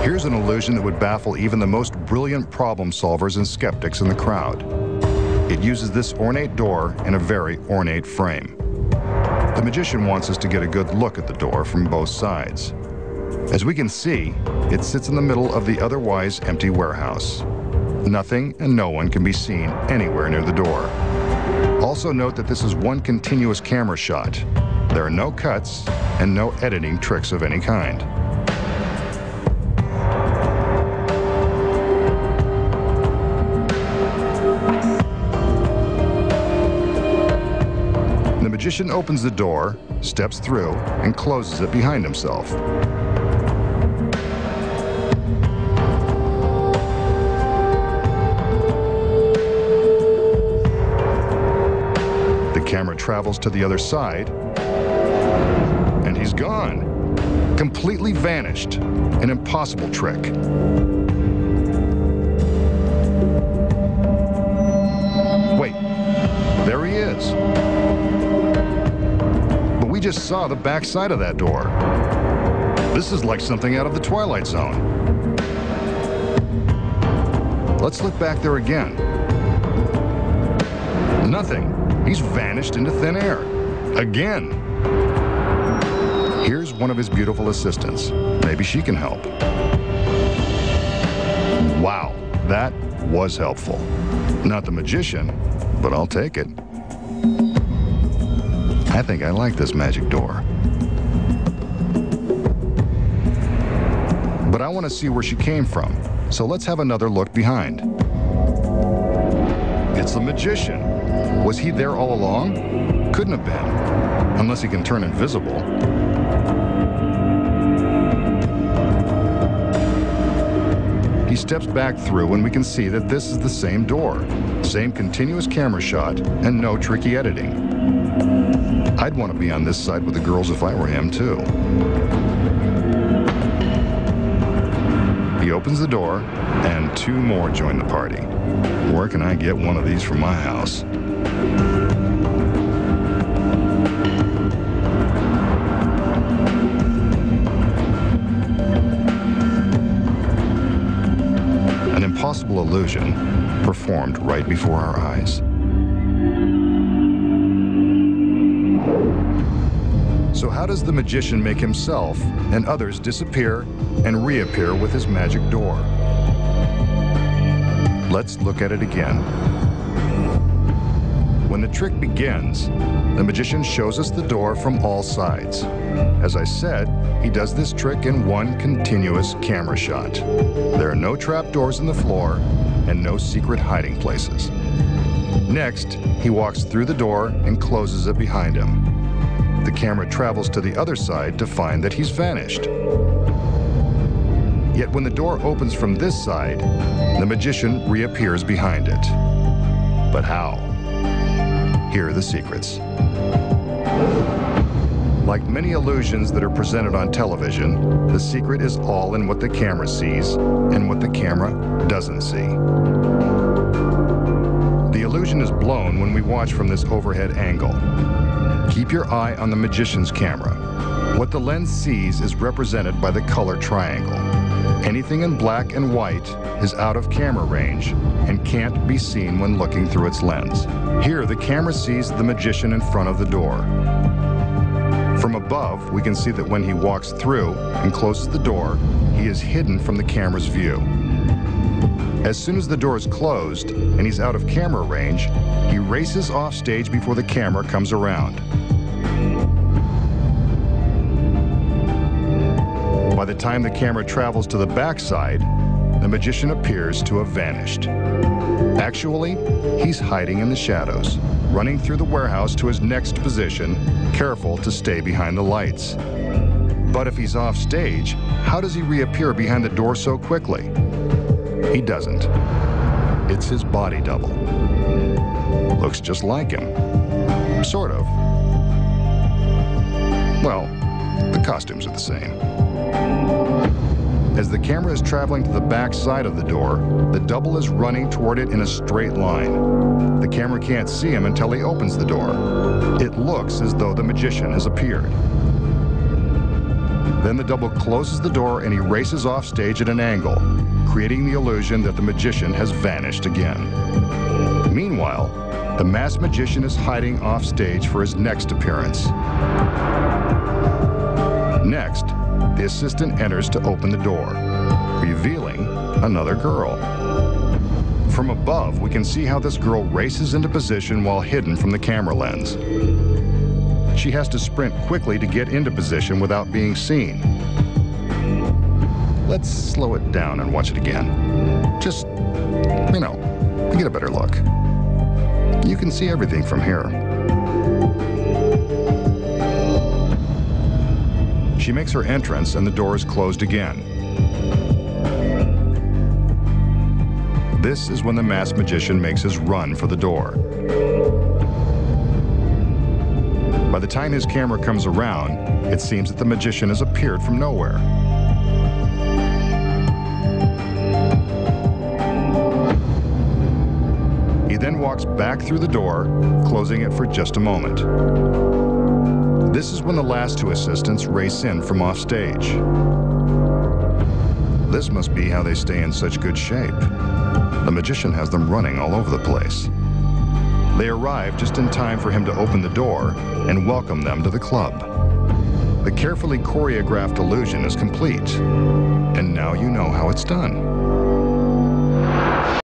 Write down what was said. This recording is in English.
Here's an illusion that would baffle even the most brilliant problem solvers and skeptics in the crowd. It uses this ornate door in a very ornate frame. The magician wants us to get a good look at the door from both sides. As we can see, it sits in the middle of the otherwise empty warehouse. Nothing and no one can be seen anywhere near the door. Also note that this is one continuous camera shot. There are no cuts and no editing tricks of any kind. The magician opens the door, steps through, and closes it behind himself. The camera travels to the other side, and he's gone. Completely vanished. An impossible trick. Wait, there he is. But we just saw the back side of that door. This is like something out of the Twilight Zone. Let's look back there again. Nothing. He's vanished into thin air. Again. Here's one of his beautiful assistants. Maybe she can help. Wow, that was helpful. Not the magician, but I'll take it. I think I like this magic door. But I want to see where she came from, so let's have another look behind. It's the magician. Was he there all along? Couldn't have been, unless he can turn invisible. He steps back through and we can see that this is the same door, same continuous camera shot, and no tricky editing. I'd want to be on this side with the girls if I were him, too. He opens the door, and two more join the party. Where can I get one of these from my house? An impossible illusion performed right before our eyes. So how does the magician make himself and others disappear and reappear with his magic door? Let's look at it again. When the trick begins, the magician shows us the door from all sides. As I said, he does this trick in one continuous camera shot. There are no trapdoors in the floor and no secret hiding places. Next, he walks through the door and closes it behind him. The camera travels to the other side to find that he's vanished. Yet when the door opens from this side, the magician reappears behind it. But how? Here are the secrets. Like many illusions that are presented on television, the secret is all in what the camera sees and what the camera doesn't see. The illusion is blown when we watch from this overhead angle. Keep your eye on the magician's camera. What the lens sees is represented by the color triangle. Anything in black and white is out of camera range and can't be seen when looking through its lens. Here, the camera sees the magician in front of the door. From above, we can see that when he walks through and closes the door, he is hidden from the camera's view. As soon as the door is closed and he's out of camera range, he races off stage before the camera comes around. By the time the camera travels to the backside, the magician appears to have vanished. Actually, he's hiding in the shadows, running through the warehouse to his next position, careful to stay behind the lights. But if he's off stage, how does he reappear behind the door so quickly? He doesn't. It's his body double. Looks just like him. Sort of. Well, the costumes are the same. As the camera is traveling to the back side of the door, the double is running toward it in a straight line. The camera can't see him until he opens the door. It looks as though the magician has appeared. Then the double closes the door and he races off stage at an angle, creating the illusion that the magician has vanished again. Meanwhile, the masked magician is hiding off stage for his next appearance. Next, the assistant enters to open the door, revealing another girl. From above, we can see how this girl races into position while hidden from the camera lens. She has to sprint quickly to get into position without being seen. Let's slow it down and watch it again. Just, to get a better look. You can see everything from here. She makes her entrance and the door is closed again. This is when the masked magician makes his run for the door. By the time his camera comes around, it seems that the magician has appeared from nowhere. He then walks back through the door, closing it for just a moment. This is when the last two assistants race in from off stage. This must be how they stay in such good shape. The magician has them running all over the place. They arrive just in time for him to open the door and welcome them to the club. The carefully choreographed illusion is complete, and now you know how it's done.